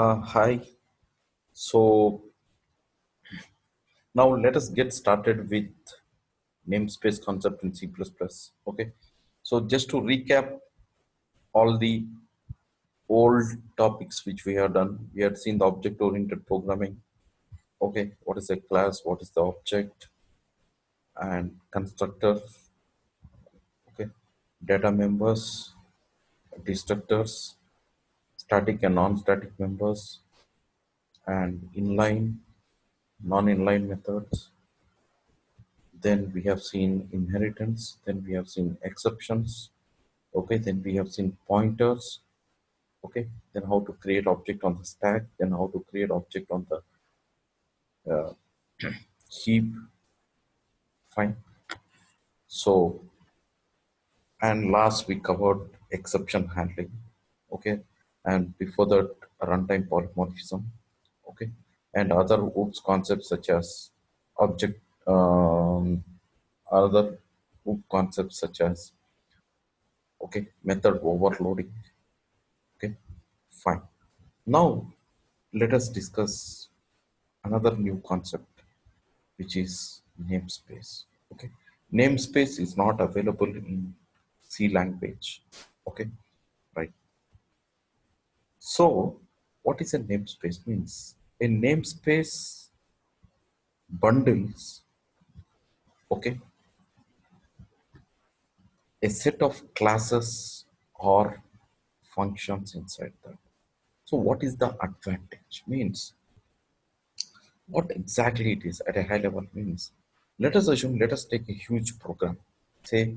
Hi. So now let us get started with namespace concept in C++. Okay. So just to recap all the old topics which we have done, we had seen the object-oriented programming. Okay. What is a class? What is the object? And constructor. Okay. Data members, destructors, static and non-static members, and inline, non-inline methods. Then we have seen inheritance, then we have seen exceptions, okay, then we have seen pointers, okay, then how to create object on the stack, then how to create object on the uh, heap, fine. So, and last we covered exception handling, okay, and before that runtime polymorphism, okay, and other OOPS concepts such as object, other OOP concepts such as, okay, method overloading. Okay, fine. Now let us discuss another new concept, which is namespace. Okay, namespace is not available in C language. Okay, right. So, what is a namespace means? A namespace bundles, okay, a set of classes or functions inside that. So, what is the advantage? Means what exactly it is at a high level means, let us assume, let us take a huge program, say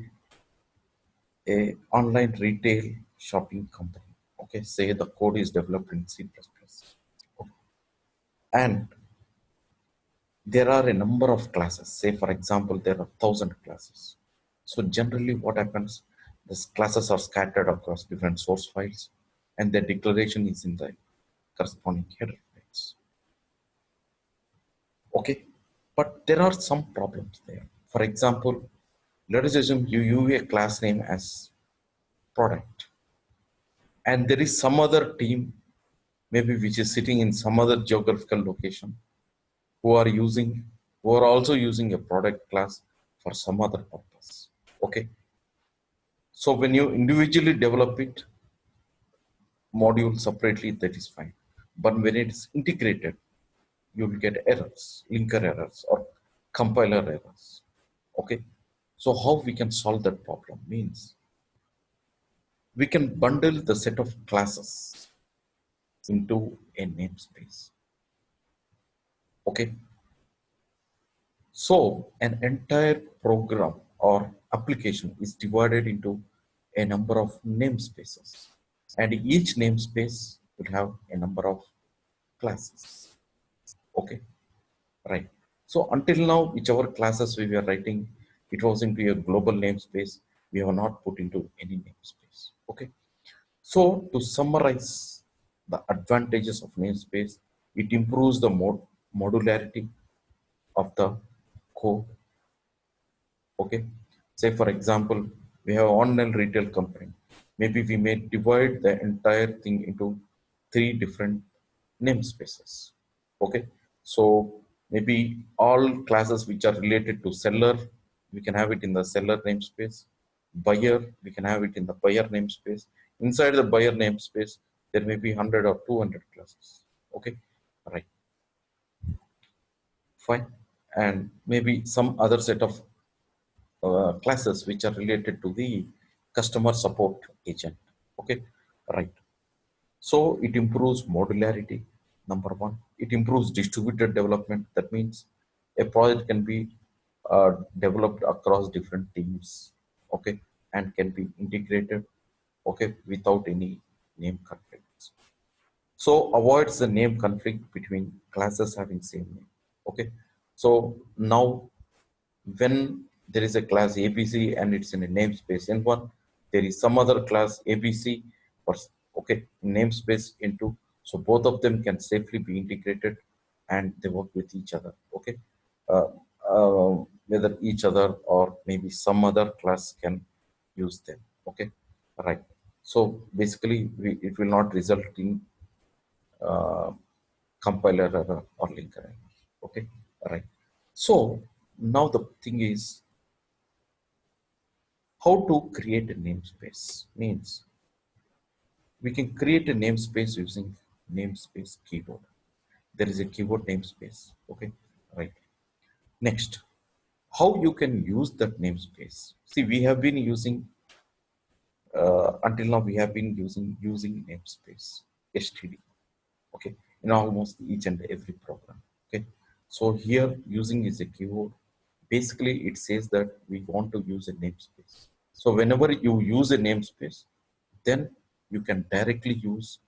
a online retail shopping company. Okay, say the code is developed in C++. Okay. And there are a number of classes. Say for example, there are 1,000 classes. So generally what happens, these classes are scattered across different source files and their declaration is in the corresponding header files. Okay, but there are some problems there. For example, let us assume you use a class name as product, and there is some other team, maybe which is sitting in some other geographical location, who are using, who are also using a product class for some other purpose. Okay, so when you individually develop it, module separately, that is fine. But when it is integrated, you will get errors, linker errors or compiler errors. Okay, so how we can solve that problem means we can bundle the set of classes into a namespace. Okay, so an entire program or application is divided into a number of namespaces, and each namespace will have a number of classes. Okay, right. So until now, whichever classes we were writing, it was into a global namespace. We have not put into any namespace. Okay. So to summarize the advantages of namespace, it improves the modularity of the code. Okay. Say for example, we have online retail company. Maybe we may divide the entire thing into three different namespaces. Okay. So maybe all classes which are related to seller, we can have it in the seller namespace. Buyer, we can have it in the buyer namespace. Inside the buyer namespace, there may be 100 or 200 classes. Okay. Right. Fine. And maybe some other set of classes which are related to the customer support agent. Okay, right. So it improves modularity, number one. It improves distributed development. That means a project can be developed across different teams, okay, and can be integrated, okay, without any name conflicts. So avoids the name conflict between classes having same name. Okay, so now when there is a class ABC and it's in a namespace N1, there is some other class ABC or okay namespace N2. So both of them can safely be integrated and they work with each other. Okay, uh, whether each other or maybe some other class can use them. Okay, right. So basically, it will not result in uh, compiler error or linker error. Okay, right. So now the thing is how to create a namespace means we can create a namespace using namespace keyword. There is a keyword namespace. Okay, right. Next, how you can use that namespace. See, we have been using until now we have been using namespace std, okay, in almost each and every program. Okay, so here using is a keyword. Basically it says that we want to use a namespace. So whenever you use a namespace, then you can directly use,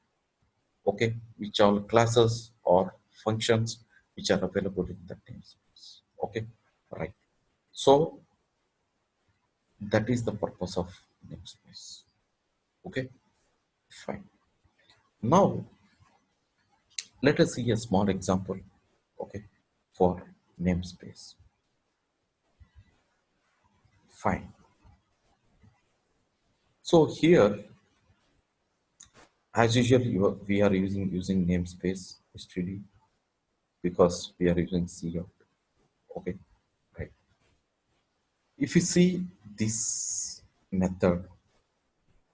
okay, which all classes or functions which are available in that namespace. Okay, right. So that is the purpose of namespace. Okay, fine. Now let us see a small example, okay, for namespace. Fine. So here, as usual, we are using namespace std because we are using cout. Okay, right. If you see this method,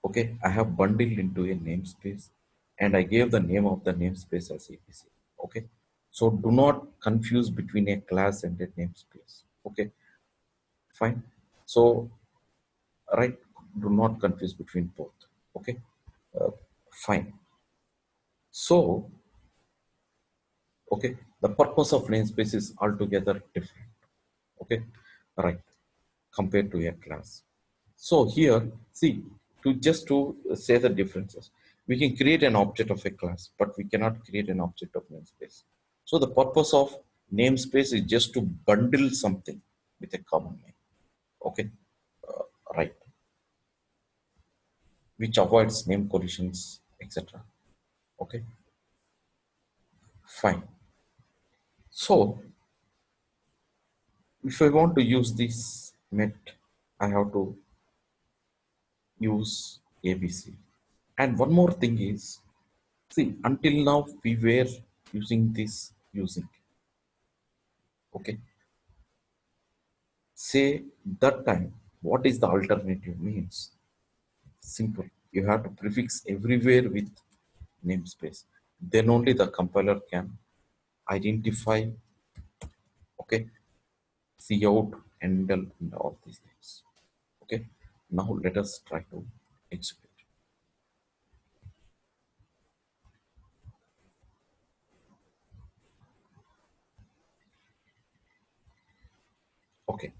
okay, I have bundled into a namespace and I gave the name of the namespace as APC. Okay, so do not confuse between a class and a namespace. Okay, fine. So right, do not confuse between both. Okay, uh, fine. So okay, the purpose of namespace is altogether different. Okay, right, compared to a class. So here, see, to say the differences, we can create an object of a class but we cannot create an object of namespace. So the purpose of namespace is just to bundle something with a common name. Okay, right, which avoids name collisions, etc. Okay, fine. So if I want to use this met, I have to use ABC. And one more thing is, see, until now we were using this using. Okay. Say that time, what is the alternative means? Simple. You have to prefix everywhere with namespace. Then only the compiler can identify, okay, cout, handle, and all these things. Okay. Now let us try to execute. Okay.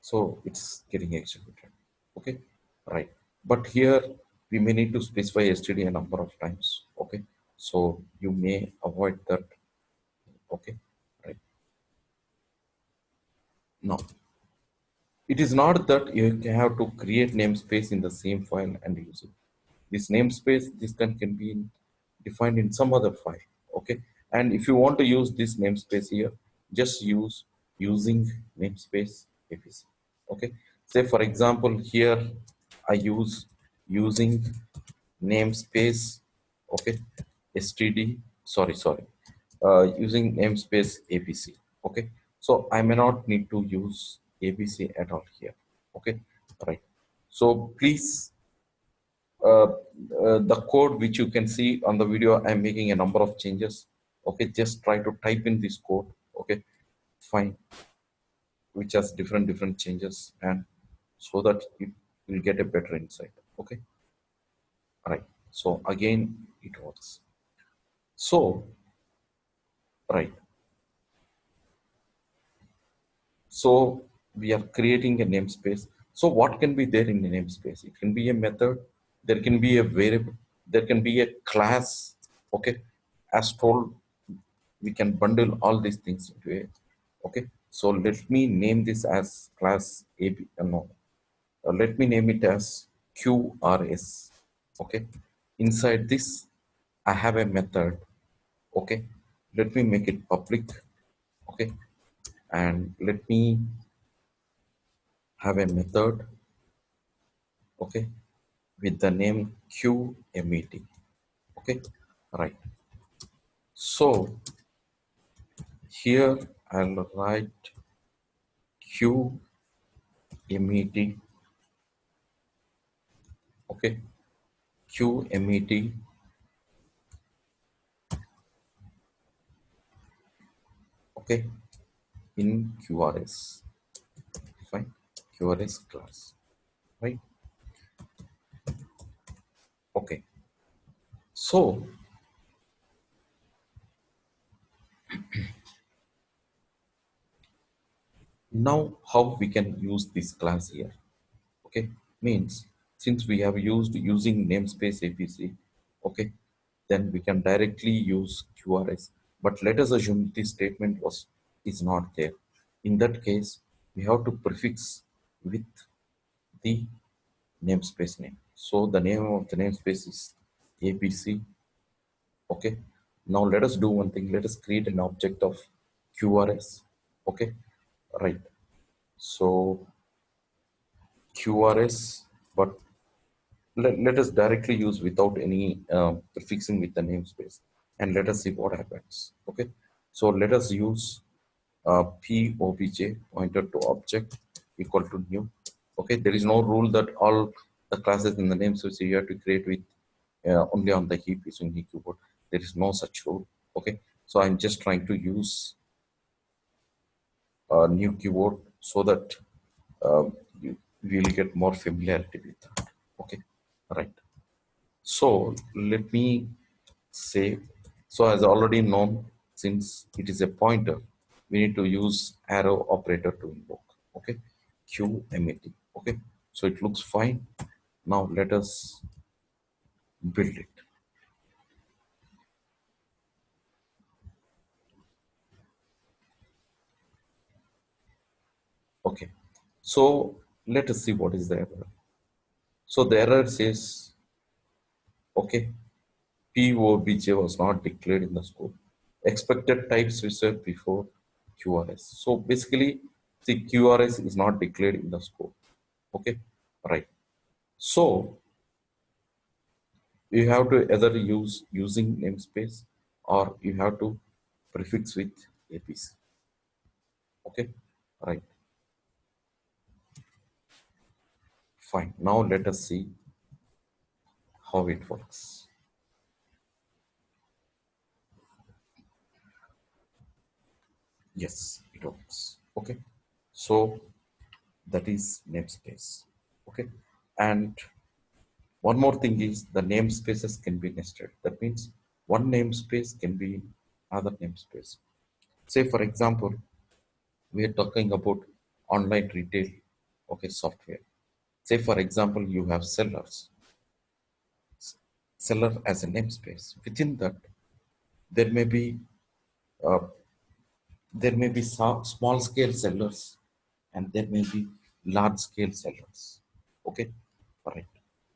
So it's getting executed. Okay, right. But here we may need to specify std a number of times. Okay, so you may avoid that. Okay, right. Now it is not that you have to create namespace in the same file and use it. This namespace, this can be defined in some other file. Okay, and if you want to use this namespace here, just use using namespace APC. Okay, say for example here I use using namespace, okay, std, sorry, using namespace APC. Okay, so I may not need to use ABC at all here. Okay, right. So please, the code which you can see on the video, I'm making a number of changes. Okay, just try to type in this code. Okay, fine, which has different changes, and so that you will get a better insight. Okay, right. So again, it works. So right. So we are creating a namespace. So what can be there in the namespace? It can be a method, there can be a variable, there can be a class. Okay, as told, we can bundle all these things into a. Okay, so let me name this as class AB. No, let me name it as QRS. Okay, inside this, I have a method. Okay, let me make it public. Okay, and let me have a method, okay, with the name QMET. Okay, right. So here I'll write QMET, okay, QMET, okay, in QRS, fine, QRS class, right? Okay, so now how we can use this class here, okay, means since we have used using namespace APC, okay, then we can directly use QRS. But let us assume this statement was is not there. In that case, we have to prefix with the namespace name. So the name of the namespace is APC. Okay. Now let us do one thing. Let us create an object of QRS. Okay. Right. So QRS, but let us directly use without any prefixing with the namespace, and let us see what happens. Okay. So let us use POBJ, pointer to object, equal to new. Okay, there is no rule that all the classes in the namespace you have to create with only on the heap using the keyboard. There is no such rule. Okay, so I'm just trying to use a new keyboard so that you will get more familiarity with that. Okay, right. So let me say, so as already known, since it is a pointer, we need to use arrow operator to invoke. Okay, QMAT. Okay, so it looks fine. Now let us build it. Okay, so let us see what is the error. So the error says, okay, POBJ was not declared in the scope. Expected type switcher before QRS. So basically, the QRS is not declared in the scope. Okay, right. So you have to either use using namespace or you have to prefix with APC. Okay, right. Fine. Now let us see how it works. Yes, it works. Okay. So that is namespace. Okay. And one more thing is the namespaces can be nested. That means one namespace can be other namespace. Say for example, we are talking about online retail, okay, software. Say for example, you have seller as a namespace. Within that, there may be uh, small scale sellers and there may be large scale sellers. Okay, all right.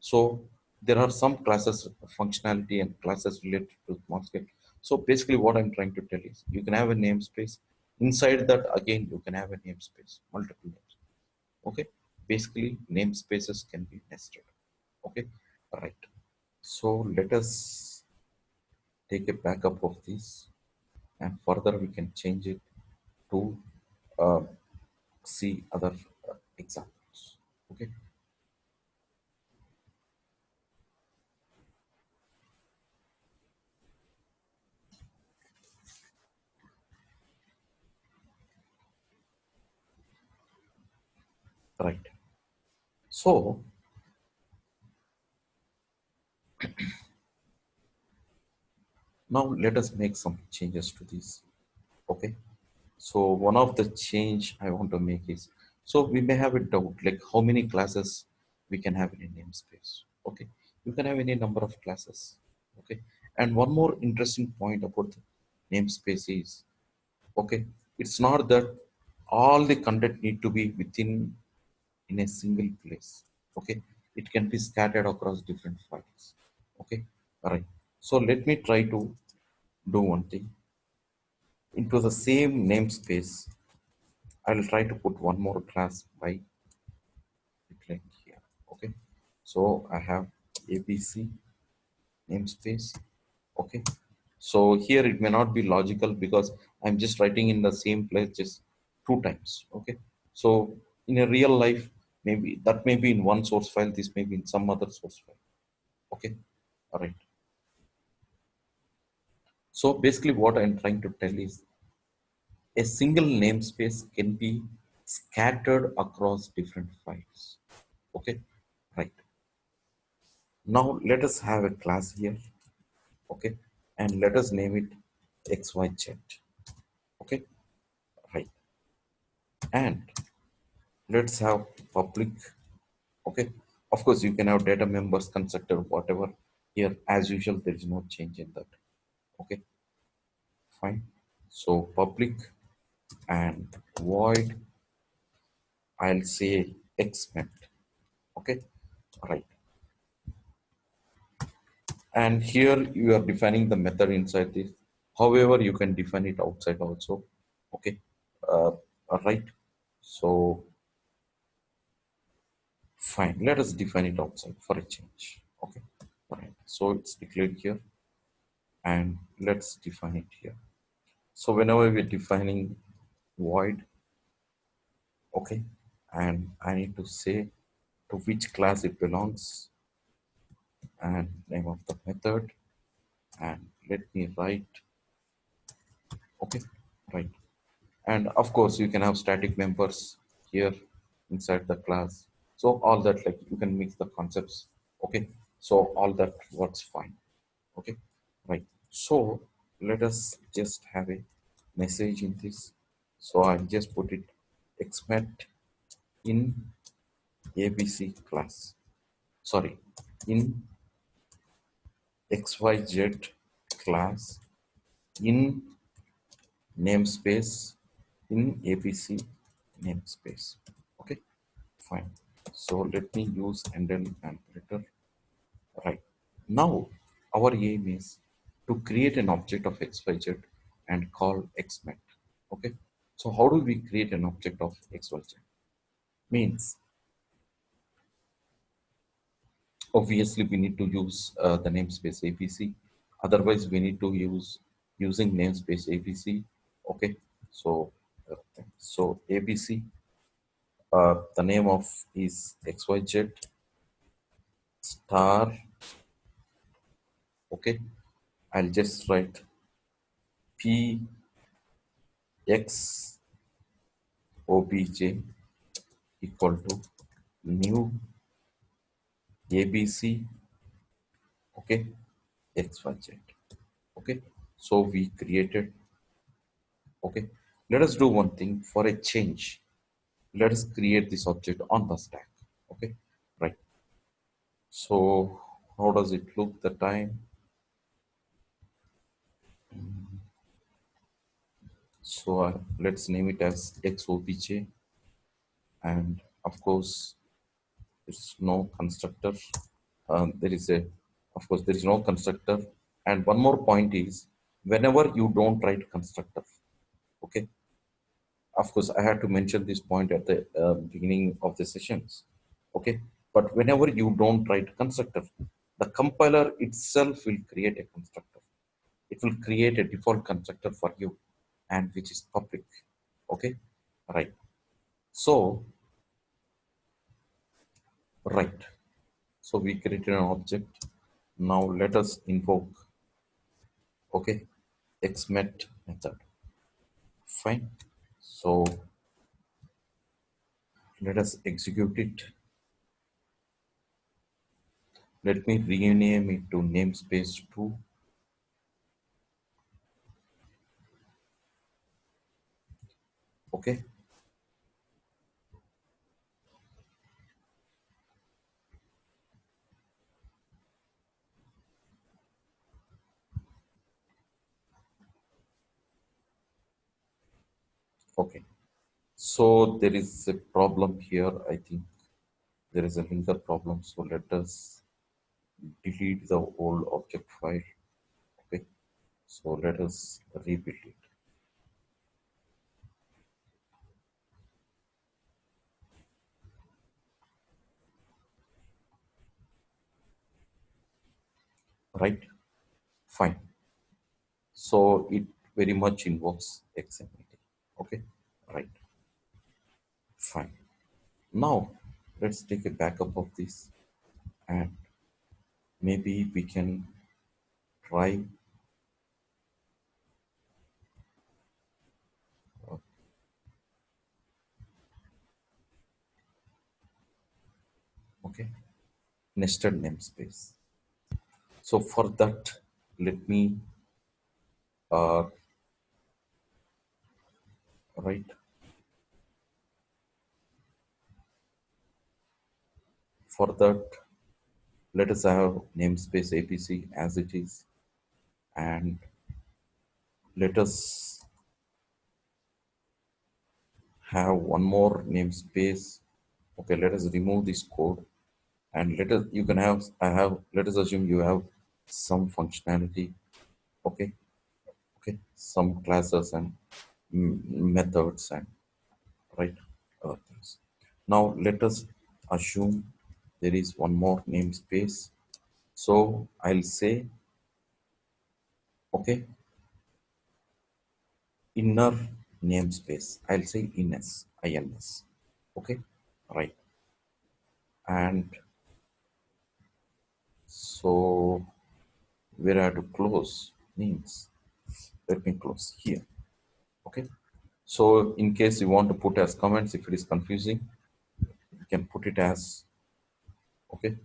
So there are some classes functionality and classes related to small scale. So basically what I'm trying to tell is you can have a namespace. Inside that again you can have a namespace, multiple names. Okay, basically namespaces can be nested. Okay, all right. So let us take a backup of this and further we can change it to uh, see other examples. Okay, right. So now let us make some changes to this. Okay, so one of the change I want to make is, so we may have a doubt like how many classes we can have in a namespace. Okay, you can have any number of classes. Okay, and one more interesting point about the namespace is, okay, it's not that all the content need to be within in a single place. Okay, it can be scattered across different files. Okay, all right. So let me try to do one thing. Into the same namespace, I'll try to put one more class by declaring here. Okay, so I have ABC namespace. Okay, So here it may not be logical because I'm just writing in the same place just two times. Okay. So in a real life, maybe that may be in one source file, this may be in some other source file. Okay. All right. So basically what I'm trying to tell is a single namespace can be scattered across different files. Okay. Right. Now let us have a class here. Okay. And let us name it XYZ. Okay. Right. And let's have public. Okay. Of course, you can have data members, constructor, whatever. Here, as usual, there is no change in that. Okay. Fine. So public and void, I'll say exmet. Okay. Right. And here you are defining the method inside this. However, you can define it outside also. Okay. Right. So fine. Let us define it outside for a change. Okay. Right. So it's declared here, and let's define it here. So whenever we're defining void, okay, and I need to say to which class it belongs and name of the method, and let me write, okay, right. And of course, you can have static members here inside the class. So all that, like you can mix the concepts, okay. So all that works fine, okay, right. So let us just have a message in this. So I'll just put it exmet in ABC class. Sorry, in XYZ class in namespace in ABC namespace. Okay, fine. So let me use and then operator. Right. Now our aim is to create an object of XYZ and call XMAT. Okay. So how do we create an object of XYZ? Means obviously we need to use the namespace APC. Otherwise, we need to use using namespace APC. Okay, so ABC. The name of is XYZ star. Okay, I'll just write P X OBJ equal to new ABC. Okay, XYZ. Okay, so we created. Okay, let us do one thing for a change. Let us create this object on the stack. Okay, right. So how does it look the time? So let's name it as xobj, and of course there's no constructor. There is a, of course there is no constructor. And one more point is, whenever you don't write constructor, okay, of course I had to mention this point at the beginning of the sessions. Okay, but whenever you don't write constructor, the compiler itself will create a constructor. It will create a default constructor for you, and which is public. Okay, right. So right, so we created an object. Now let us invoke, okay, xmet method. Fine. So let us execute it. Let me rename it to namespace 2. Okay. Okay. So there is a problem here. I think there is a linker problem. So let us delete the old object file. Okay. So let us rebuild it. Right. Fine. So it very much invokes XML. Okay, right, fine. Now let's take a backup of this, and maybe we can try. uh, okay, nested namespace. So for that, let me uh, write. For that, let us have namespace APC as it is, and let us have one more namespace. Okay, let us remove this code, and let us, you can have, I have, let us assume you have some functionality. Okay, okay, some classes and methods and right other things. Now let us assume there is one more namespace. So I'll say, okay, inner namespace. I'll say ins. Okay, right. And so where I have to close means, let me close here. Okay. So in case you want to put as comments, if it is confusing, you can put it as, okay,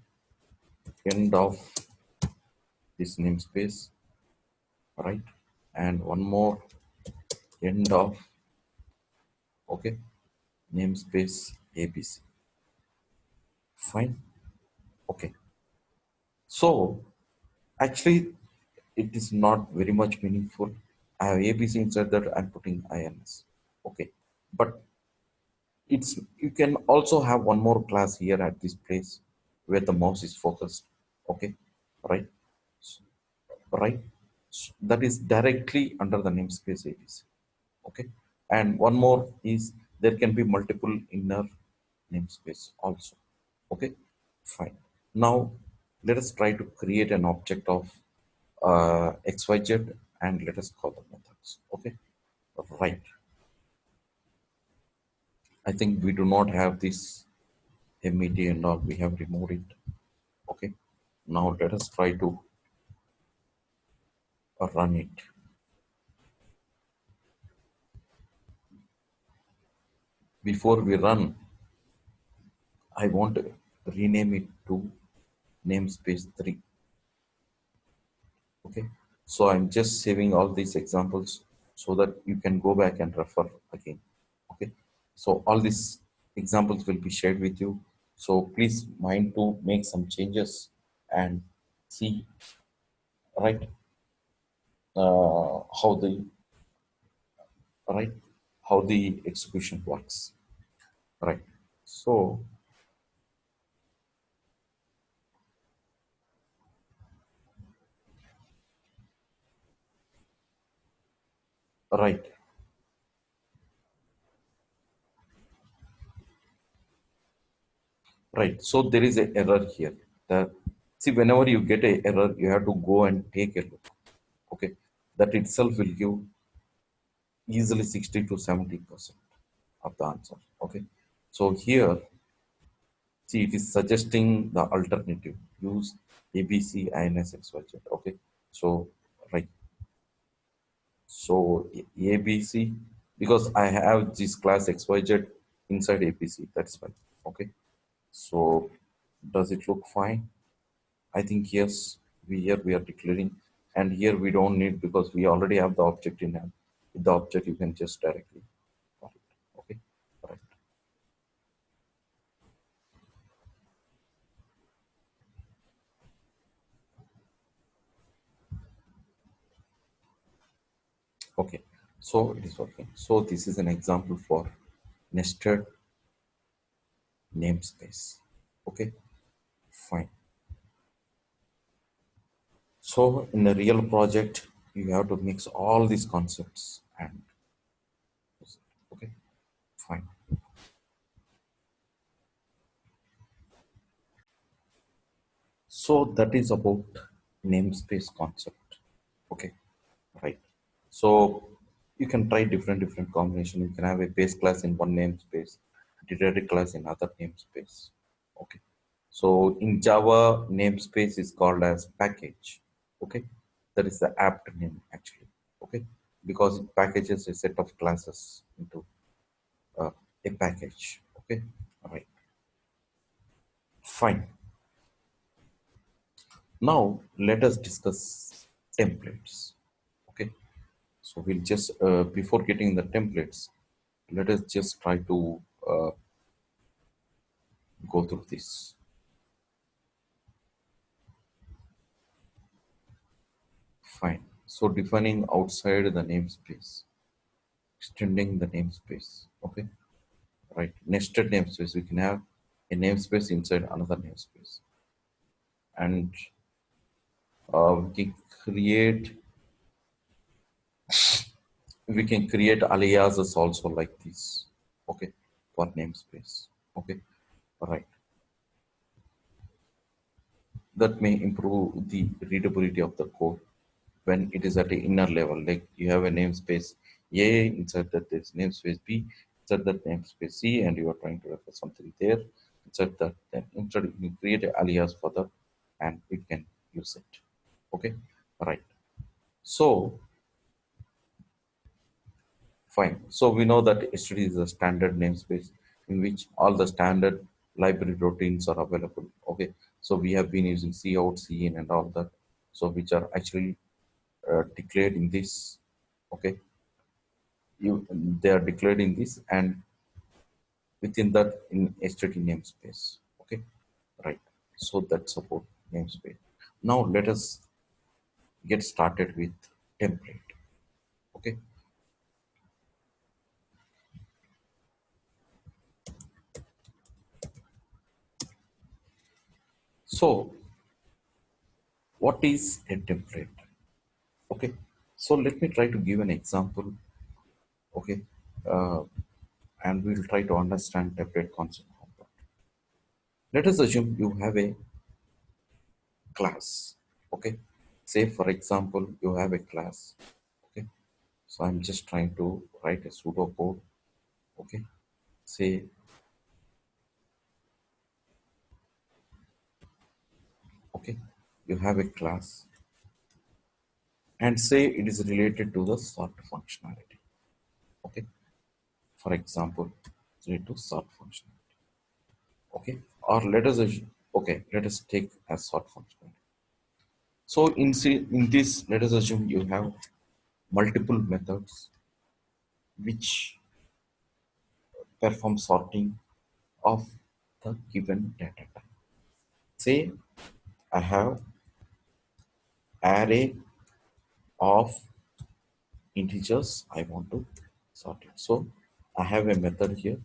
end of this namespace, right? And one more end of, okay, namespace ABC. Fine. Okay. So actually, it is not very much meaningful. I have ABC inside that I'm putting INS. Okay. But it's, you can also have one more class here at this place where the mouse is focused. Okay. Right. Right. That is directly under the namespace ABC. Okay, and one more is there can be multiple inner namespace also. Okay, fine. Now let us try to create an object of xyz, and let us call the methods. Okay, right. I think we do not have this met and all, we have removed it. Okay, now let us try to run it. Before we run, I want to rename it to namespace 3. Okay, so I'm just saving all these examples so that you can go back and refer again. Okay, so all these examples will be shared with you, so please mind to make some changes and see, right, how the, right, how the execution works, right. So right, right, so there is a error here. The, see, whenever you get a error, you have to go and take a look. Okay, that itself will give easily 60 to 70% of the answer. Okay, so here, see, it is suggesting the alternative. Use ABC INS XYZ. Okay, so right, so ABC, because I have this class XYZ inside APC. That's fine. Okay, so does it look fine? I think yes. We here we are declaring, and here we don't need because we already have the object in hand. With the object, you can just directly call it. Okay, right. Okay, so it is working. So this is an example for nested namespace. Okay, fine. So in a real project, you have to mix all these concepts and okay, fine. So that is about namespace concept. Okay, right. So you can try different combination. You can have a base class in one namespace, directory class in other namespace. Okay. So in Java, namespace is called as package. Okay. That is the apt name actually. Okay. Because it packages a set of classes into uh, a package. Okay. All right. Fine. Now let us discuss templates. Okay. So we'll just before getting the templates, let us just try to go through this. Fine. So defining outside the namespace, extending the namespace. Okay. Right. Nested namespace. We can have a namespace inside another namespace, and we can create aliases also like this. Okay. For namespace. Okay. Right. That may improve the readability of the code when it is at the inner level. Like you have a namespace A, inside that there's namespace B, inside that namespace C, and you are trying to refer something there. Inside that, then instead you create an alias for that, and it can use it. Okay, right. So fine. So we know that HTTP is a standard namespace in which all the standard library routines are available. Okay, so we have been using C out, C in, and all that. So which are actually declared in this. Okay, you they are declared in this and within that in HTTP namespace. Okay, right. So that's about namespace. Now let us get started with template. Okay, so what is a template? Okay, so let me try to give an example. Okay, uh, and we'll try to understand template concept. Let us assume you have a class. Okay, say for example you have a class. Okay, so I'm just trying to write a pseudocode. Okay, say okay, you have a class and say it is related to the sort functionality. Okay, for example, it's related to sort functionality. Okay, or okay, let us take as sort functionality. So in this, let us assume you have multiple methods which perform sorting of the given data type. Say I have array of integers I want to sort it. So I have a method here.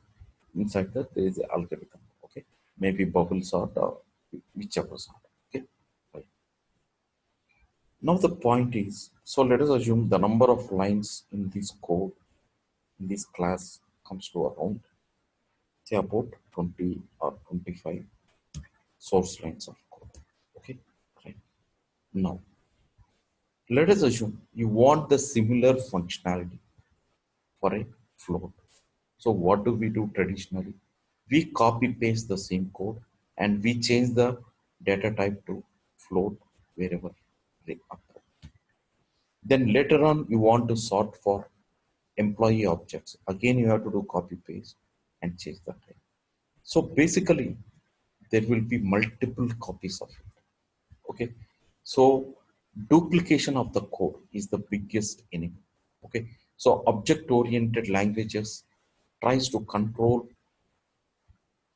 Inside that there is an algorithm. Okay, maybe bubble sort or whichever sort. Okay, right. Now the point is, so let us assume the number of lines in this code in this class comes to around say about 20 or 25 source lines of code. Okay, right. Now let us assume you want the similar functionality for a float. So what do we do traditionally? We copy paste the same code and we change the data type to float wherever they occur. Then later on you want to sort for employee objects. Again you have to do copy paste and change the type. So basically there will be multiple copies of it. Okay, so duplication of the code is the biggest enemy. Okay, so object oriented languages tries to control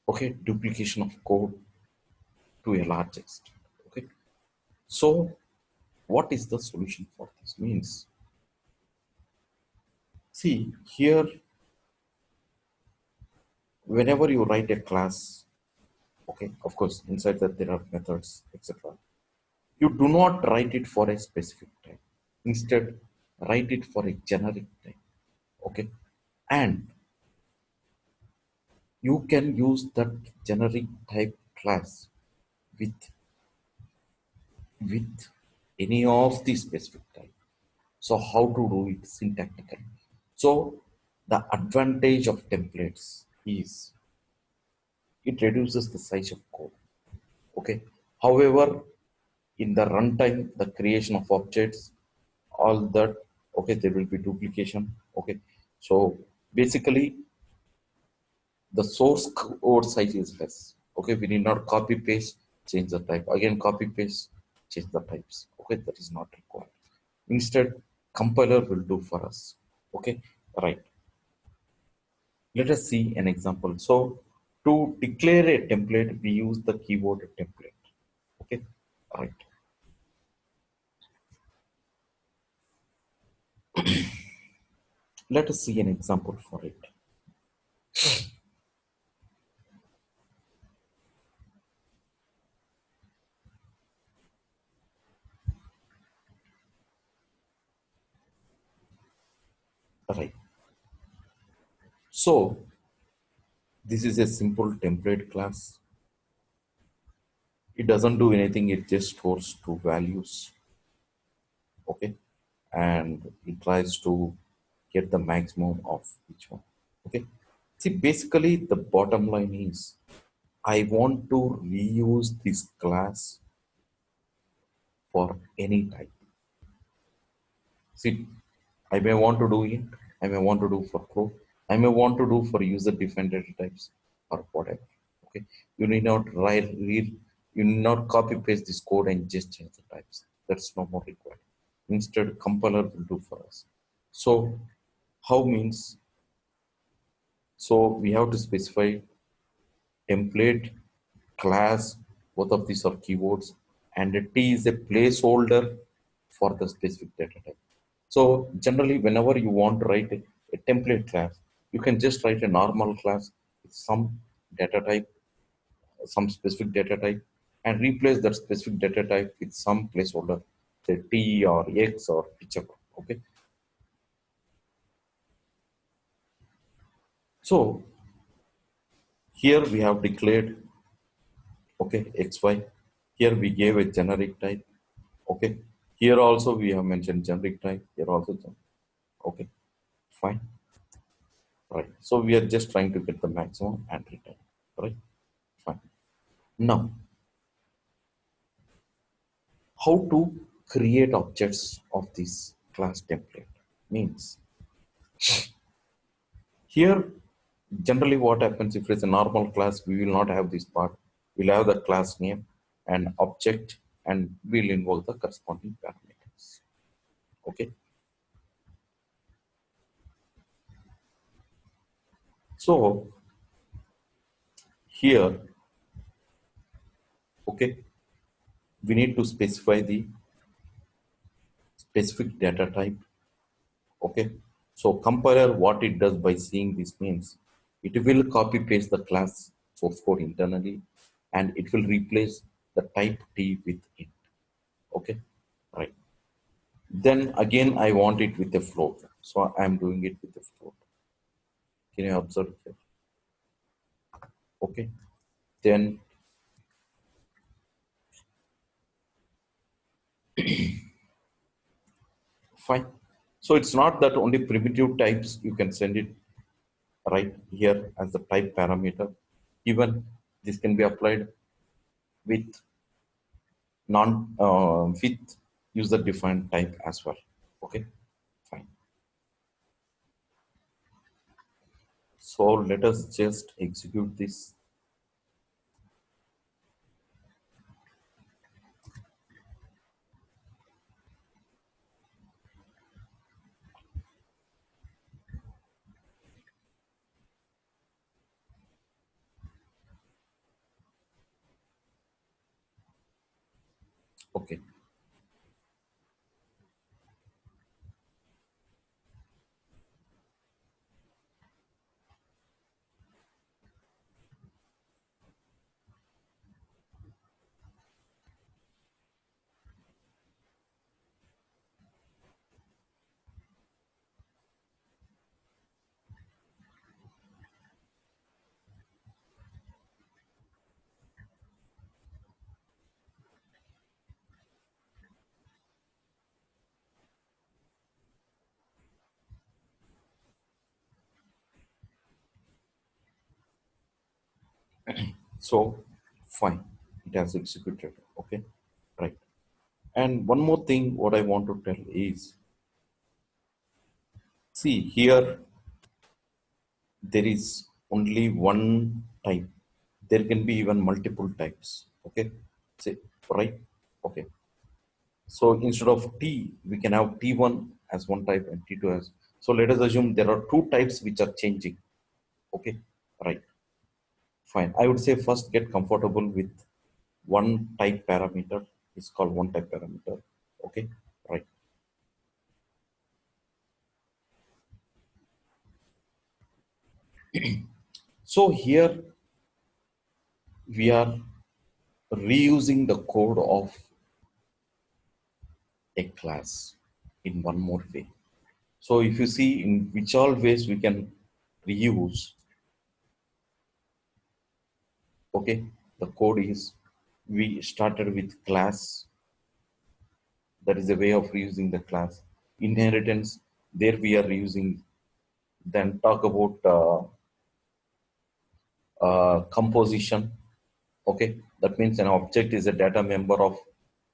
okay duplication of code to a large extent. Okay, so what is the solution for this? Means see here, whenever you write a class, okay, of course inside that there are methods etc, you do not write it for a specific type. Instead write it for a generic type. Okay, and you can use that generic type class with any of the specific type. So how to do it syntactically? So the advantage of templates is it reduces the size of code. Okay. However, in the runtime, the creation of objects, all that, okay, there will be duplication. Okay. So basically, the source code size is less. Okay. We need not copy paste, change the type. Again, copy paste, change the types. Okay. That is not required. Instead, compiler will do for us. Okay. Right. Let us see an example. So to declare a template, we use the keyword template. Okay. Right. Let us see an example for it. Right. So this is a simple template class. It doesn't do anything. It just stores two values. Okay. And it tries to get the maximum of each one. Okay. See, basically the bottom line is I want to reuse this class for any type. See, I may want to do int, I may want to do for float, I may want to do for user-defined data types or whatever. Okay, you need not you need not copy paste this code and just change the types. That's no more required. Instead, compiler will do for us. So, how means? So we have to specify template, class, both of these are keywords, and a T is a placeholder for the specific data type. So generally, whenever you want to write a template class, you can just write a normal class with some data type, some specific data type, and replace that specific data type with some placeholder, say T or X or whichever. Okay. So here we have declared okay XY. Here we gave a generic type. Okay. Here also we have mentioned generic type. Here also okay. Fine. Right. So we are just trying to get the maximum and return. Right. Fine. Now, how to create objects of this class template means here generally what happens if it's a normal class, we will not have this part. We'll have the class name and object and we'll invoke the corresponding parameters. Okay. So here, okay, we need to specify the specific data type. Okay. So compiler, what it does by seeing this means it will copy paste the class source code internally and it will replace the type T with it. Okay. Right. Then again, I want it with a float. So I'm doing it with a float. Can you observe here? Okay. Then fine. So it's not that only primitive types you can send it right here as the type parameter. Even this can be applied with non with user defined type as well. Okay, fine. So let us just execute this. Okay, So fine, it has executed. Okay, right. And one more thing, what I want to tell is, see here, there is only one type. There can be even multiple types. Okay, say right. Okay, so instead of T, we can have T1 as one type and T2 as. So let us assume there are two types which are changing. Okay, right. Fine. I would say first get comfortable with one type parameter. It's called one type parameter. Okay, right. So here we are reusing the code of a class in one more way. So if you see in which all ways we can reuse, okay, the code is, we started with class, that is a way of reusing the class. Inheritance, there we are reusing, then talk about composition. Okay, that means an object is a data member of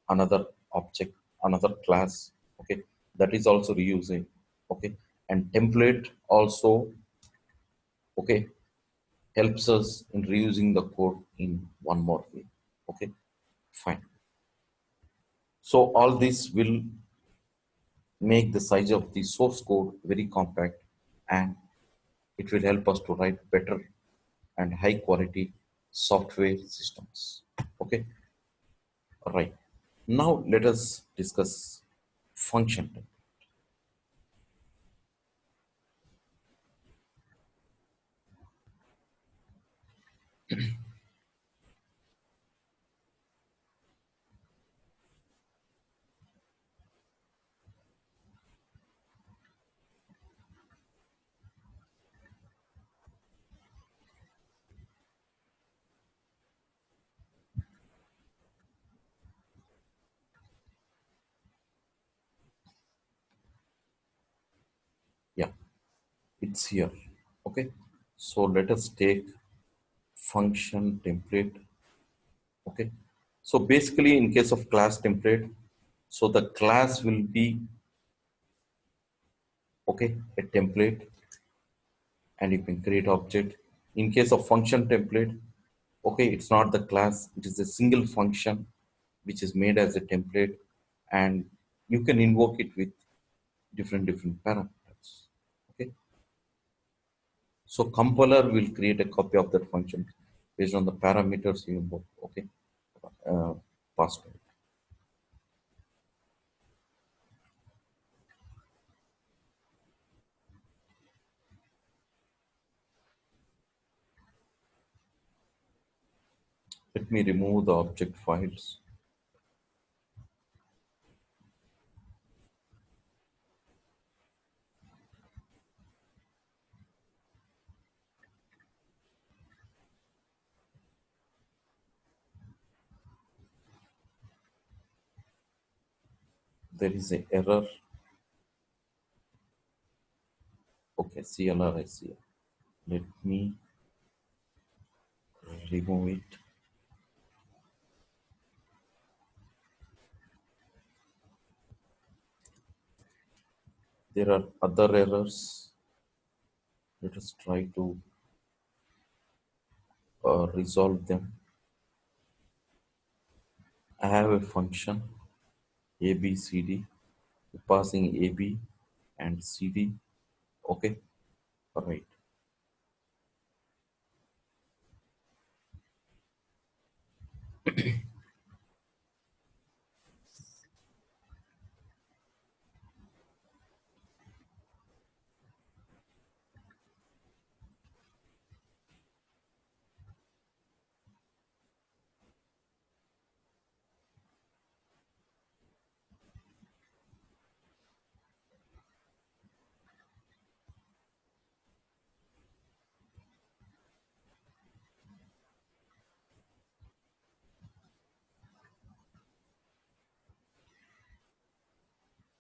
another object, another class. Okay, that is also reusing. Okay, and template also, okay, helps us in reusing the code in one more way. Okay, fine. So all this will make the size of the source code very compact, and it will help us to write better and high quality software systems. Okay, right. Now let us discuss function type. Yeah, it's here. Okay, so let us take function template. Okay, so basically in case of class template, so the class will be, okay, a template, and you can create object. In case of function template, okay, it's not the class, it is a single function which is made as a template, and you can invoke it with different parameters. Okay, so compiler will create a copy of that function based on the parameters you invoke. Okay, uh, passed. Let me remove the object files. There is a error. Okay, CLR I see. Let me remove it. There are other errors. Let us try to resolve them. I have a function ABCD passing AB and CD. Okay, right.